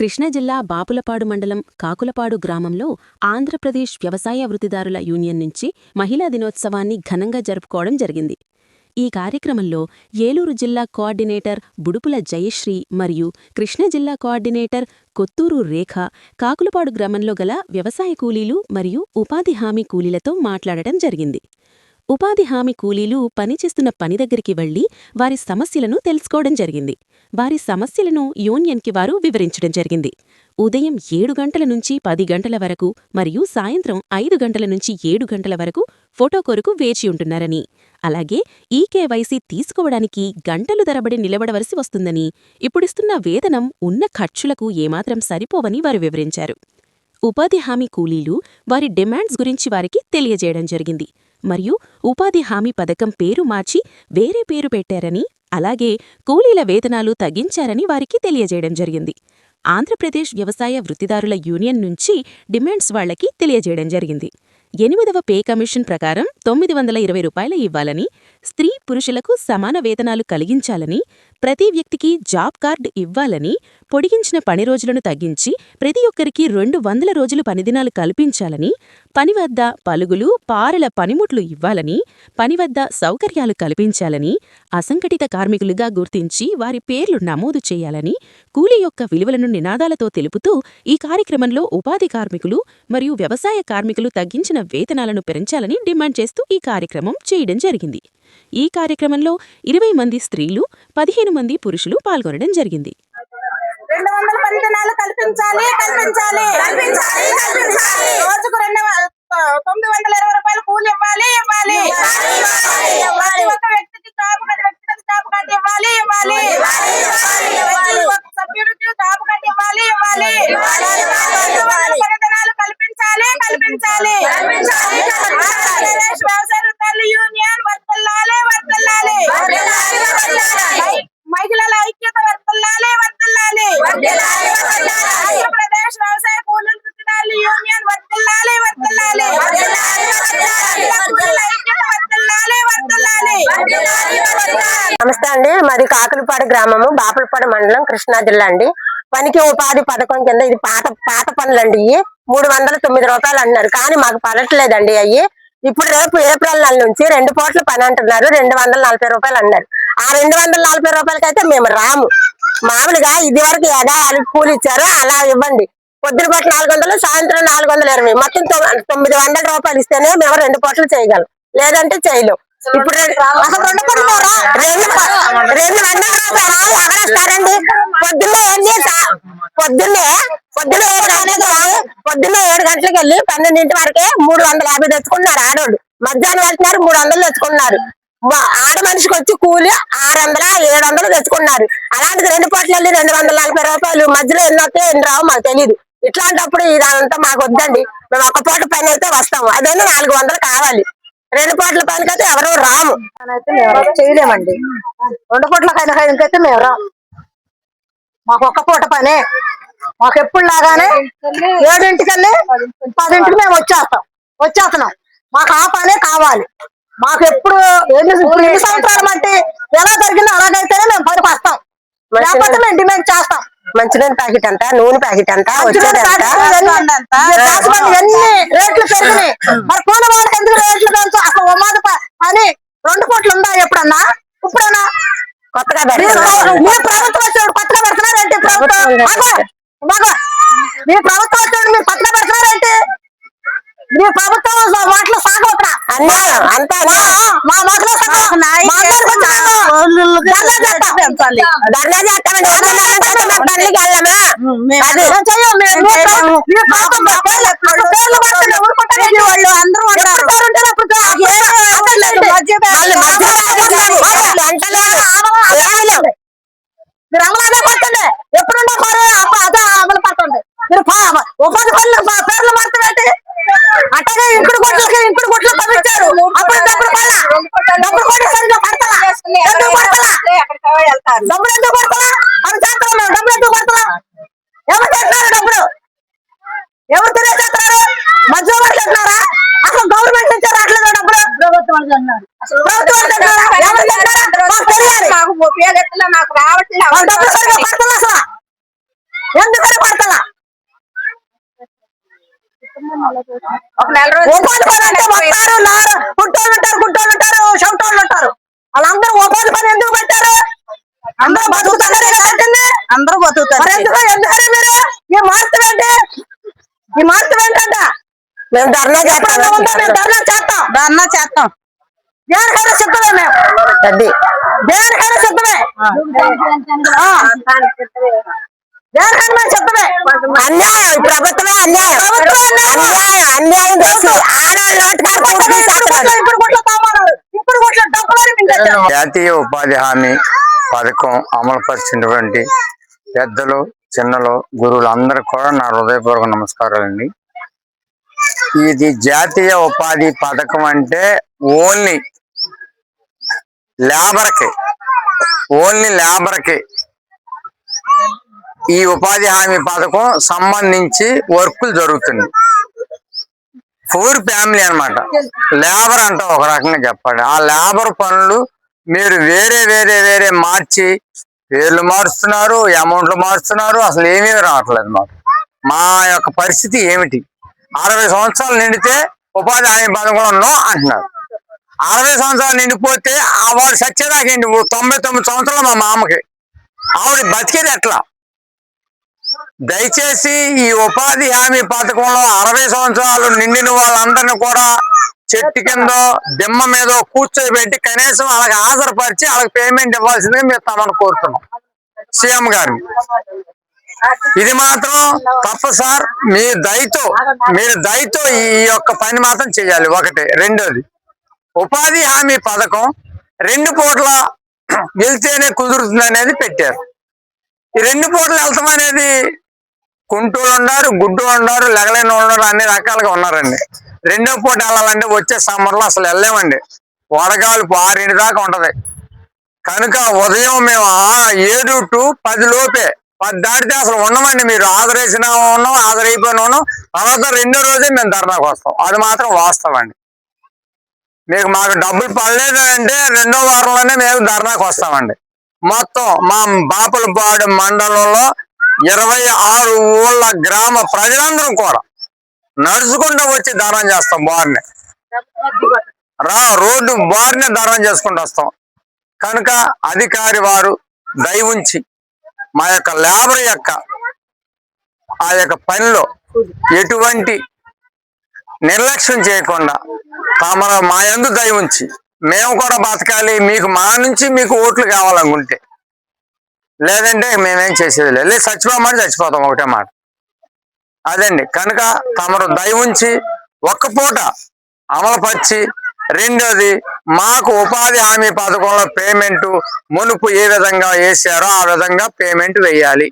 కృష్ణా జిల్లా బాపులపాడు మండలం కాకులపాడు గ్రామంలో ఆంధ్రప్రదేశ్ వ్యవసాయ వృత్తిదారుల యూనియన్ నుంచి మహిళా దినోత్సవాన్ని ఘనంగా జరుపుకోవడం జరిగింది. ఈ కార్యక్రమంలో ఏలూరు జిల్లా కోఆర్డినేటర్ బుడుపుల జయశ్రీ మరియు కృష్ణా జిల్లా కోఆర్డినేటర్ కొత్తూరు రేఖ కాకులపాడు గ్రామంలో గల వ్యవసాయ కూలీలు మరియు ఉపాధి హామీ కూలీలతో మాట్లాడటం జరిగింది. ఉపాధి హామీ కూలీలు పనిచేస్తున్న పని దగ్గరికి వెళ్లి వారి సమస్యలను తెలుసుకోవడం జరిగింది. వారి సమస్యలను యూనియన్కి వారు వివరించడం జరిగింది. ఉదయం 7 గంటల నుంచి 10 గంటల వరకు మరియు సాయంత్రం 5 గంటల నుంచి 7 గంటల వరకు ఫోటో కొరకు వేచి ఉంటున్నారని, అలాగే ఈకేవైసీ తీసుకోవడానికి గంటలు తరబడి నిలబడవలసి వస్తుందని, ఇప్పుడిస్తున్న వేతనం ఉన్న ఖర్చులకు ఏమాత్రం సరిపోవని వారు వివరించారు. ఉపాధి హామీ కూలీలు వారి డిమాండ్స్ గురించి వారికి తెలియజేయడం జరిగింది. మరియు ఉపాధి హామీ పథకం పేరు మార్చి వేరే పేరు పెట్టారని, అలాగే కూలీల వేతనాలు తగ్గించారని వారికి తెలియజేయడం జరిగింది. ఆంధ్రప్రదేశ్ వ్యవసాయ వృత్తిదారుల యూనియన్ నుంచి డిమాండ్స్ వాళ్లకి తెలియజేయడం జరిగింది. 8వ పే కమిషన్ ప్రకారం 920 రూపాయలు ఇవ్వాలని, స్త్రీ పురుషులకు సమాన వేతనాలు కలిగించాలని, ప్రతి వ్యక్తికి జాబ్ కార్డు ఇవ్వాలని, పొడిగించిన పని రోజులను తగ్గించి ప్రతి ఒక్కరికి 200 రోజులు పనిదినాలు కల్పించాలని, పని వద్ద పలుగులు పారల పనిముట్లు ఇవ్వాలని, పని వద్ద సౌకర్యాలు కల్పించాలని, అసంఘటిత కార్మికులుగా గుర్తించి వారి పేర్లు నమోదు చేయాలని, కూలీ యొక్క విలువలను నినాదాలతో తెలుపుతూ ఈ కార్యక్రమంలో ఉపాధి కార్మికులు మరియు వ్యవసాయ కార్మికులు తగ్గించిన వేతనాలను పెంచాలని డిమాండ్ చేస్తూ ఈ కార్యక్రమం చేయడం జరిగింది. ఈ కార్యక్రమంలో 20 మంది స్త్రీలు, 15 మంది పురుషులు పాల్గొనడం జరిగింది. 200 పనిదినాలు కల్పించాలి కల్పించాలి కల్పించాలి కల్పించాలి. రోజుకు 920 రూపాయలు కూలి ఇవ్వాలి ఇవ్వాలి. ప్రతి ఒక్క వ్యక్తికి జాబ్ కార్డు, వ్యక్తిగత జాబ్ కార్డు ఇవ్వాలి ఇవ్వాలి. ప్రతి ఒక్క సభ్యుడికి జాబ్ కార్డు ఇవ్వాలి ఇవ్వాలి. 200 పనిదినాలు కల్పించాలి కల్పించాలి. ఆంధ్రప్రదేశ్ వ్యవసాయ వృత్తిదారుల యూనియన్ వర్ధిల్లాలి వర్ధిల్లాలి. మహిళల ఐక్యత వర్ధిల్లాలి వర్ధిల్లాలి. ఆంధ్రప్రదేశ్ వ్యవసాయ కూలీల వృత్తిదారుల యూనియన్ వర్ధిల్లాలి వర్ధిల్లాలి. కూలీల ఐక్యత వర్ధిల్లాలి వర్ధిల్లాలి. నమస్తే అండి, మాది కాకులపాడు గ్రామము, బాపులపాడు మండలం, కృష్ణా జిల్లా అండి. పనికి ఉపాధి పథకం కింద ఇది పాత పనులండి. 309 రూపాయలు అన్నారు, కానీ మాకు పడట్లేదండి. అయ్యి ఇప్పుడు రేపు ఏప్రిల్ నెల నుంచి 2 పూట్ల పని అంటున్నారు. 240 రూపాయలు అన్నారు. ఆ 240 రూపాయలకైతే మేము రాము. మామూలుగా ఇది వరకు వాళ్ళకి కూలి ఇచ్చారు, అలా ఇవ్వండి. పొద్దున పూట 400, సాయంత్రం 420, మొత్తం 900 రూపాయలు ఇస్తేనే మేము 2 పూటలు చేయగలం, లేదంటే చేయలేం. ఇప్పుడు 200 రూపాయలు ఎగరేస్తారండి. పొద్దున్నే 7 గంటలకు వెళ్ళి 12 వరకే 350 తెచ్చుకున్నారు ఆడోళ్ళు. మధ్యాహ్నం వెళ్తున్నారు 300 తెచ్చుకున్నారు. ఆడ మనిషికి వచ్చి కూలి 600, 700 తెచ్చుకున్నారు. అలాంటిది 2 పూటలు వెళ్ళి 240 రూపాయలు, మధ్యలో ఎన్ని వస్తాయో ఎన్ని రావో మాకు తెలియదు. ఇట్లాంటప్పుడు ఇదంతా మాకు వద్దండి. మేము ఒక పూట పని అయితే వస్తాము, అదైనా 400 కావాలి. 2 పూటల పనికైతే ఎవరో రాము, చేయలేమండి. 2 పూటల పనికైతే మేము రాము. మాకు ఒక్క పూట పనే. మాకు ఎప్పుడు లాగానే 7ంటికి వెళ్ళి 10ంటికి మేము వచ్చేస్తున్నాం. మాకు ఆ పనే కావాలి. మాకు ఎప్పుడు ఎన్ని సంవత్సరాలు బట్టి ఎలా జరిగిందో అలాగైతేనే మేము పనికి వస్తాం, లేకపోతే మేము డిమాండ్ చేస్తాం. మంచినీళ్ళ ప్యాకెట్ అంతా, నూనె ప్యాకెట్ అంతా, ఎన్ని రేట్లు పెరిగినాయి. మరి కూలి వాళ్ళకి ఎందుకు రేట్లు పెంచు? అసలు ఉపాధి పని 2 పూటలు ఉందా ఎప్పుడన్నా? ఇప్పుడన్నా కొత్తగా మీరు ప్రభుత్వం వచ్చాడు కొత్తగా పెడుతున్నారేంటి? మీ ప్రభుత్వం వచ్చాడు మీరు కొత్తగా పెడుతున్నారేంటి? మీ ప్రభుత్వం మాటలు సాగు అంతా మా మాటలో మీరు అమలు పడుతుంది. ఎప్పుడుండో అదే అమలు పడుతుంది. మీరు ఉపాధి పనులు పేర్లు మారుతుందంటే అట్టగా ఇంకుడు గుట్లు పంపించారు. అప్పుడు డబ్బులు కూడా సరిగ్గా పడతలా, డబ్బులు ఎందుకు పడతలా అని చేస్తాం. మేము డబ్బులు ఎందుకు పడతలా? ఎవరు చేస్తున్నారు? డబ్బులు ఎవరు తెలియజేస్తున్నారు? మధ్యలో వాళ్ళు చెప్తున్నారా? అసలు గవర్నమెంట్ నుంచి రావట్లేదు డబ్బులు. ప్రభుత్వం నాకు రావట్లేదు. ఎందుకని పడతలా ఒక నెల రోజులు ఉపాధి పని అంటే వస్తారు గుట్టోళ్ళు ఉంటారు చెమటోళ్ళు ఉంటారు వాళ్ళందరూ ఉపాధి పని ఎందుకు పెట్టారు అందరూ బతుకుతారు కట్టింది అందరూ బతుకుతారు. మరి ఎందుకని మీరు ఈ మార్పు ఏంటి ఏంటంట మేము ధర్నా చేస్తాం ధర్నా చేస్తాం. దేనికైనా సిద్ధమే మేము దేనికైనా సిద్ధమే దేనికైనా మేము సిద్ధమే అన్యాయం ఈ ప్రభుత్వమే అన్యాయం అన్యాయం చేసి ఇప్పుడు డబ్బులు జాతీయ ఉపాధి హామీ పథకం అమలు పరిచినటువంటి పెద్దలు చిన్నలు గురువులు అందరికి కూడా నా హృదయపూర్వక నమస్కారాలండి. ఇది జాతీయ ఉపాధి పథకం అంటే ఓన్లీ లేబర్కి ఈ ఉపాధి హామీ పథకం సంబంధించి వర్కులు జరుగుతుంది. పూర్ ఫ్యామిలీ అన్నమాట. లేబర్ అంటే ఒక రకంగా చెప్పండి. ఆ లేబర్ పనులు మీరు వేరే మార్చి పేర్లు మారుస్తున్నారు, అమౌంట్లు మారుస్తున్నారు, అసలు ఏమీ రావట్లేదు మాకు. మా యొక్క పరిస్థితి ఏమిటి? 60 సంవత్సరాలు నిండితే ఉపాధి హామీ పథకంలో అంటున్నారు. 60 సంవత్సరాలు నిండిపోతే వాడు సచ్చేదాకేంటి 99 సంవత్సరాలు మా మామకి. ఆవిడ బతికేది ఎట్లా? దయచేసి ఈ ఉపాధి హామీ పథకంలో 60 సంవత్సరాలు నిండిన వాళ్ళందరినీ కూడా చెట్టు కింద దిమ్మ మీద కూర్చోబెట్టి కనీసం వాళ్ళకి ఆధారపరిచి వాళ్ళకి పేమెంట్ ఇవ్వాల్సిందే మేము తమను కోరుతున్నాం సీఎం గారిని. ఇది మాత్రం తప్ప సార్. మీరు దయతో ఈ యొక్క పని మాత్రం చేయాలి. ఒకటి. రెండోది, ఉపాధి హామీ పథకం 2 పూట్ల వెళ్తేనే కుదురుతుంది అనేది పెట్టారు. ఈ 2 పూటలు వెళ్తాం అనేది కుంటూరు ఉన్నారు, గుడ్డు ఉన్నారు, లెగలేని ఉన్నారు, అన్ని రకాలుగా ఉన్నారండి. 2వ పూట వెళ్ళాలంటే వచ్చే సమ్మర్లో అసలు వెళ్ళలేమండి. వడగాలు 6 దాకా ఉంటది. కనుక ఉదయం మేము 7 to 10 లోపే 10 దాటితే అసలు ఉండమండి. మీరు ఆదరేసిన ఉన్నాం, ఆదరైపోయిన ఉన్నాం. తర్వాత 2వ రోజే మేము ధర్నాకు వస్తాం. అది మాత్రం వాస్తవం అండి. మాకు డబ్బులు పడలేదు అంటే 2వ వారంలోనే మేము ధర్నాకు వస్తామండి. మొత్తం మా బాపులపాడు మండలంలో 26 ఊళ్ళ గ్రామ ప్రజలందరం కూడా నడుచుకుంటూ వచ్చి ధర్నా చేస్తాం. రోడ్డు బారినే ధర్నా చేసుకుంటూ వస్తాం. కనుక అధికారి వారు దయ ఉంచి మా యొక్క లేబర్ యొక్క ఆ యొక్క పనిలో ఎటువంటి నిర్లక్ష్యం చేయకుండా మా యందు దయ ఉంచి మేము కూడా బతకాలి. మీకు ఓట్లు కావాలనుకుంటే, లేదంటే మేమేం చేసేది లేదు. చచ్చిపోమని చచ్చిపోతాం. ఒకటే మాట అదండి. కనుక తమరు దయ ఉంచి ఒక్క పూట అమలుపరిచి, రెండోది మాకు ఉపాధి హామీ పథకంలో పేమెంట్ మునుపు ఏ విధంగా వేసారో ఆ విధంగా పేమెంట్ వేయాలి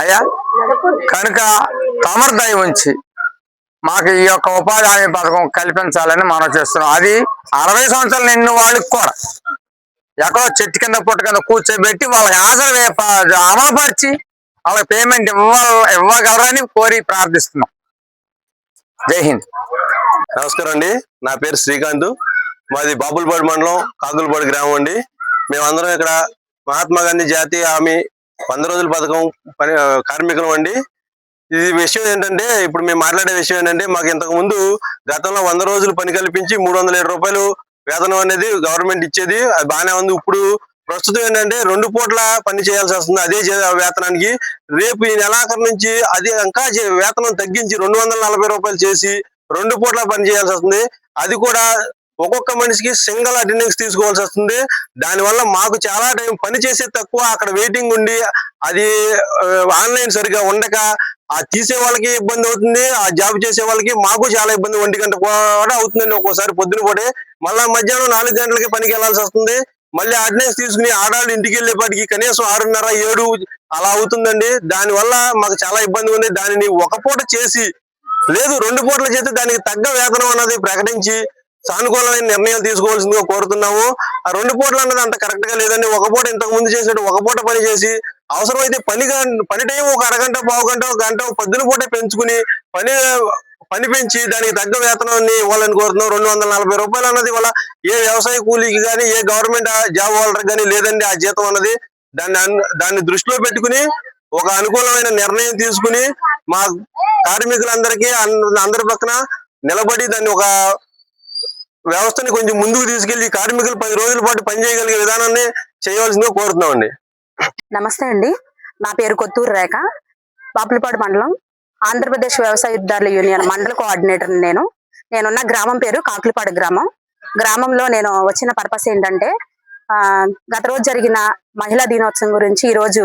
అయ్యా. కనుక తమరు దయ ఉంచి మాకు ఈ యొక్క ఉపాధి హామీ పథకం కల్పించాలని మనం చేస్తున్నాం. అది 60 సంవత్సరాలు నిన్న వాళ్ళకి కూడా ఎక్కడో చెట్టు కింద పుట్ట కింద కూర్చోబెట్టి వాళ్ళకి అమలుపరిచి వాళ్ళకి పేమెంట్ ఇవ్వగలరని కోరి ప్రార్థిస్తున్నాం. జై హింద్. నమస్కారం అండి. నా పేరు శ్రీకాంత్. మాది బాపులపాడు మండలం కాకులపాడు గ్రామం అండి. మేమందరం ఇక్కడ మహాత్మా గాంధీ జాతీయ హామీ 100 రోజుల పథకం కార్మికులం అండి. ఇది విషయం ఏంటంటే, ఇప్పుడు మేము మాట్లాడే విషయం ఏంటంటే, మాకు ఇంతకు ముందు గతంలో 100 రోజులు పని కల్పించి 307 రూపాయలు వేతనం అనేది గవర్నమెంట్ ఇచ్చేది. అది బాగానే ఉంది. ఇప్పుడు ప్రస్తుతం ఏంటంటే 2 పూట్ల పని చేయాల్సి వస్తుంది. అదే వేతనానికి రేపు ఈ నెలాఖరు నుంచి అది ఇంకా వేతనం తగ్గించి 240 రూపాయలు చేసి 2 పూట్ల పని చేయాల్సి వస్తుంది. అది కూడా ఒక్కొక్క మనిషికి సింగిల్ అటెండెన్స్ తీసుకోవాల్సి వస్తుంది. దానివల్ల మాకు చాలా టైం పని చేసే తక్కువ, అక్కడ వెయిటింగ్ ఉండి అది ఆన్లైన్ సరిగా ఉండక ఆ తీసే వాళ్ళకి ఇబ్బంది అవుతుంది, ఆ జాబ్ చేసే వాళ్ళకి మాకు చాలా ఇబ్బంది. 1 గంట కూడా అవుతుందండి ఒక్కోసారి పొద్దున పూటే. మళ్ళా మధ్యాహ్నం 4 గంటలకి పనికి వెళ్లాల్సి వస్తుంది. మళ్ళీ అటెండెన్స్ తీసుకుని ఆడాళ్ళు ఇంటికి వెళ్ళేపాటికి కనీసం 6:30, 7 అలా అవుతుందండి. దానివల్ల మాకు చాలా ఇబ్బంది ఉంది. దానిని ఒక పూట చేసి, లేదు 2 పూటలు చేస్తే దానికి తగ్గ వేతనం అన్నది ప్రకటించి సానుకూలమైన నిర్ణయాలు తీసుకోవాల్సిందిగా కోరుతున్నాము. ఆ 2 పూటలు అన్నది అంత కరెక్ట్ గా లేదండి. ఒక పూట ఇంతకు ముందు చేసినట్టు ఒక పూట పని చేసి, అవసరమైతే పని టైం ఒక అరగంట, పావు గంట, గంట పొద్దున పూట పెంచుకుని పని పెంచి దానికి తగ్గ వేతనాన్ని ఇవ్వాలని కోరుతున్నాం. 240 రూపాయలు అన్నది వల్ల ఏ వ్యవసాయ కూలీకి కానీ, ఏ గవర్నమెంట్ జాబ్ హోల్డర్ కానీ లేదండి ఆ జీతం అన్నది. దాన్ని దృష్టిలో పెట్టుకుని ఒక అనుకూలమైన నిర్ణయం తీసుకుని మా కార్మికులందరికీ అందరి పక్కన నిలబడి దాన్ని ఒక వ్యవస్థని కొంచెం ముందుకు తీసుకెళ్లి కార్మికులు 10 రోజుల పాటు పనిచేయగలిగే విధానాన్ని చేయవలసిందిగా కోరుతున్నామండి. నమస్తే అండి, నా పేరు కొత్తూరు రేఖ, బాపులపాడు మండలం, ఆంధ్రప్రదేశ్ వ్యవసాయ ఉద్యోగుల యూనియన్ మండల కోఆర్డినేటర్. నేనున్న గ్రామం పేరు కాకులపాడు గ్రామం. గ్రామంలో నేను వచ్చిన పర్పస్ ఏంటంటే, గత రోజు జరిగిన మహిళా దినోత్సవం గురించి ఈ రోజు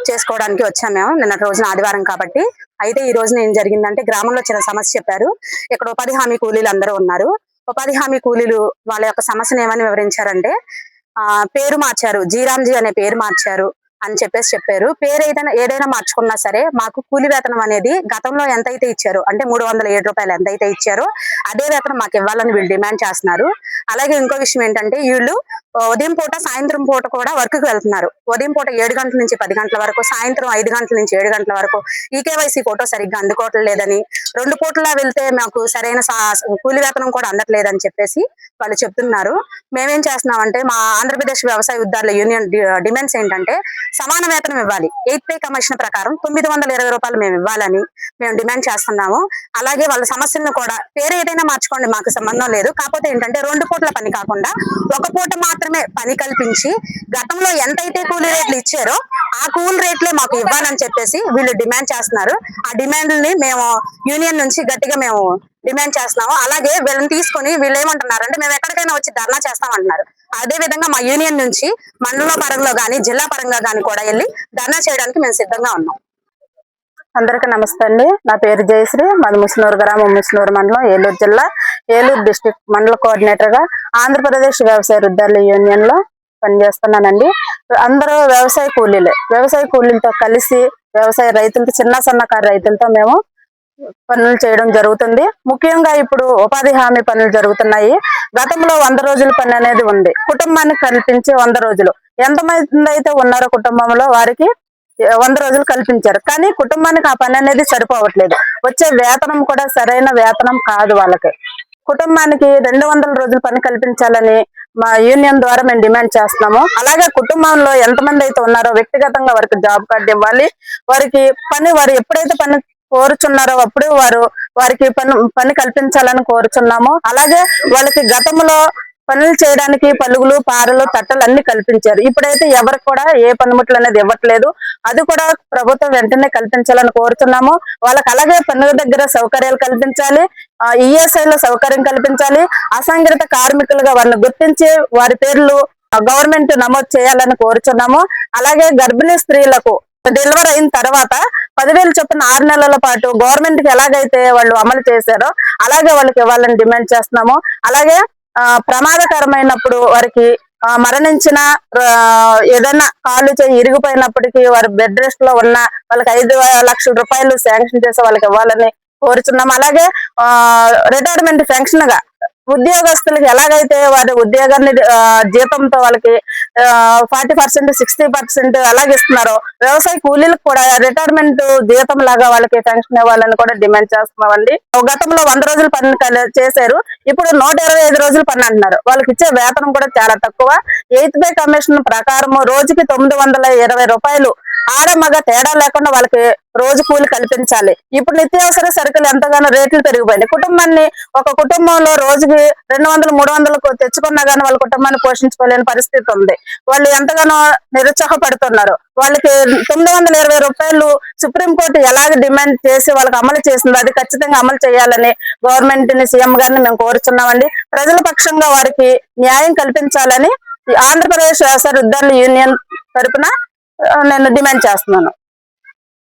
చేసుకోవడానికి వచ్చాము మేము. నిన్నటి రోజున ఆదివారం కాబట్టి. అయితే ఈ రోజున ఏం జరిగిందంటే, గ్రామంలో చిన్న సమస్య చెప్పారు. ఇక్కడ ఉపాధి హామీ కూలీలు అందరూ ఉన్నారు. ఉపాధి హామీ కూలీలు వాళ్ళ యొక్క సమస్యను ఏమని వివరించారంటే, పేరు మార్చారు, జీరాంజీ అనే పేరు మార్చారు అని చెప్పారు. పేరు ఏదైనా మార్చుకున్నా సరే మాకు కూలి వేతనం అనేది గతంలో ఎంతైతే ఇచ్చారో, అంటే 307 రూపాయలు ఎంతైతే ఇచ్చారో అదే వేతనం మాకు ఇవ్వాలని వీళ్ళు డిమాండ్ చేస్తున్నారు. అలాగే ఇంకో విషయం ఏంటంటే, వీళ్ళు ఉదయం పూట సాయంత్రం పూట కూడా వర్క్ కి వెళ్తున్నారు. ఉదయం పూట 7 గంటల నుంచి 10 గంటల వరకు, సాయంత్రం 5 గంటల నుంచి 7 గంటల వరకు. ఈకేవైసీ ఫోటో సరిగ్గా అందుకోవట్లేదని, 2 పూటలా వెళ్తే మాకు సరైన కూలి వేతనం కూడా అందట్లేదని చెప్పేసి వాళ్ళు చెప్తున్నారు. మేమేం చేస్తున్నామంటే, మా ఆంధ్రప్రదేశ్ వ్యవసాయ ఉద్యోగుల యూనియన్ డిమాండ్స్ ఏంటంటే, సమాన వేతనం ఇవ్వాలి. 8th పే కమిషన్ ప్రకారం 920 రూపాయలు మేము ఇవ్వాలని మేము డిమాండ్ చేస్తున్నాము. అలాగే వాళ్ళ సమస్యలను కూడా, పేరు ఏదైనా మార్చుకోండి, మాకు సంబంధం లేదు. కాకపోతే ఏంటంటే, 2 పూటల పని కాకుండా 1 పూట మాత్రమే పని కల్పించి గతంలో ఎంతైతే కూలీ రేట్లు ఇచ్చారో ఆ కూలీ రేట్లే మాకు ఇవ్వాలని చెప్పేసి వీళ్ళు డిమాండ్ చేస్తున్నారు. ఆ డిమాండ్ని మేము యూనియన్ నుంచి గట్టిగా మేము డిమాండ్ చేస్తున్నాము. అలాగే వీళ్ళని తీసుకొని వీళ్ళు ఏమంటున్నారంటే, మేము ఎక్కడికైనా వచ్చి ధర్నా చేస్తామంటున్నారు. అదే విధంగా మా యూనియన్ నుంచి మండల పరంగా గానీ జిల్లా పరంగా గానీ కూడా వెళ్ళి ధర్నా చేయడానికి మేము సిద్ధంగా ఉన్నాం. అందరికీ నమస్తే అండి. నా పేరు జయశ్రీ, మాది ముస్నూరు గ్రామం, ముస్నూరు మండలం, ఏలూరు జిల్లా, ఏలూరు డిస్ట్రిక్ట్ మండల కోఆర్డినేటర్ గా ఆంధ్రప్రదేశ్ వ్యవసాయ ఉద్యోగుల యూనియన్ లో పనిచేస్తున్నానండి. అందరూ వ్యవసాయ కూలీలే. వ్యవసాయ కూలీలతో కలిసి వ్యవసాయ రైతులతో, చిన్న సన్నకారు రైతులతో మేము పనులు చేయడం జరుగుతుంది. ముఖ్యంగా ఇప్పుడు ఉపాధి హామీ పనులు జరుగుతున్నాయి. గతంలో 100 రోజుల పని అనేది ఉంది. కుటుంబానికి కల్పించే 100 రోజులు, ఎంతమంది అయితే ఉన్నారో కుటుంబంలో వారికి 100 రోజులు కల్పించారు. కానీ కుటుంబానికి ఆ పని అనేది సరిపోవట్లేదు. వచ్చే వేతనం కూడా సరైన వేతనం కాదు వాళ్ళకి. కుటుంబానికి 200 రోజులు పని కల్పించాలని మా యూనియన్ ద్వారా మేము డిమాండ్ చేస్తున్నాము. అలాగే కుటుంబంలో ఎంతమంది అయితే ఉన్నారో వ్యక్తిగతంగా వారికి జాబ్ కార్డు ఇవ్వాలి. వారికి వారు ఎప్పుడైతే పని కోరుచున్నారో అప్పుడు వారికి పని కల్పించాలని కోరుచున్నాము. అలాగే వాళ్ళకి గతంలో పనులు చేయడానికి పలుగులు, పారలు, తట్టలు అన్ని కల్పించారు. ఇప్పుడైతే ఎవరికి కూడా ఏ పనిముట్లు అనేది ఇవ్వట్లేదు. అది కూడా ప్రభుత్వం వెంటనే కల్పించాలని కోరుతున్నాము. వాళ్ళకి అలాగే పనుల దగ్గర సౌకర్యాలు కల్పించాలి, ESI లో సౌకర్యం కల్పించాలి. అసంఘటిత కార్మికులుగా వారిని గుర్తించి వారి పేర్లు గవర్నమెంట్ నమోదు చేయాలని కోరుచున్నాము. అలాగే గర్భిణీ స్త్రీలకు డెలివరీ అయిన తర్వాత 10,000 చొప్పున 6 నెలల పాటు గవర్నమెంట్ కి ఎలాగైతే వాళ్ళు అమలు చేశారో అలాగే వాళ్ళకి ఇవ్వాలని డిమాండ్ చేస్తున్నాము. అలాగే ప్రమాదకరమైనప్పుడు వారికి మరణించిన, ఏదైనా కాళ్ళు చేయి ఇరిగిపోయినప్పటికీ వారు బెడ్ రెస్ట్ లో ఉన్న వాళ్ళకి 5 లక్షల రూపాయలు శాంక్షన్ చేసి వాళ్ళకి ఇవ్వాలని కోరుచున్నాం. అలాగే రిటైర్మెంట్ పెన్షన్ గా ఉద్యోగస్తులకి ఎలాగైతే వారి ఉద్యోగాన్ని జీతంతో వాళ్ళకి 40%, 60% అలాగే ఇస్తున్నారో, వ్యవసాయ కూలీలకు కూడా రిటైర్మెంట్ జీతం లాగా వాళ్ళకి పెన్షన్ ఇవ్వాలని కూడా డిమాండ్ చేస్తున్నామండి. గతంలో 100 రోజులు పని చేశారు, ఇప్పుడు 125 రోజులు పని అంటున్నారు. వాళ్ళకి ఇచ్చే వేతనం కూడా చాలా తక్కువ. 8th పే కమిషన్ ప్రకారం రోజుకి 920 రూపాయలు, ఆడ మగ తేడా లేకుండా వాళ్ళకి రోజు కూలి కల్పించాలి. ఇప్పుడు నిత్యావసర సరుకులు ఎంతగానో రేట్లు పెరిగిపోయినాయి. ఒక కుటుంబంలో రోజుకి 200, 300 తెచ్చుకున్నా గానీ వాళ్ళ కుటుంబాన్ని పోషించుకోలేని పరిస్థితి ఉంది. వాళ్ళు ఎంతగానో నిరుత్సాహపడుతున్నారు. వాళ్ళకి 920 రూపాయలు సుప్రీంకోర్టు ఎలాగ డిమాండ్ చేసి వాళ్ళకి అమలు చేసిందో అది ఖచ్చితంగా అమలు చేయాలని గవర్నమెంట్ ని, సీఎం గారిని మేము కోరుచున్నామండి. ప్రజల పక్షంగా వారికి న్యాయం కల్పించాలని ఆంధ్రప్రదేశ్ వ్యవసాయ ఉద్యోగుల యూనియన్ తరపున నేను డిమాండ్ చేస్తున్నాను.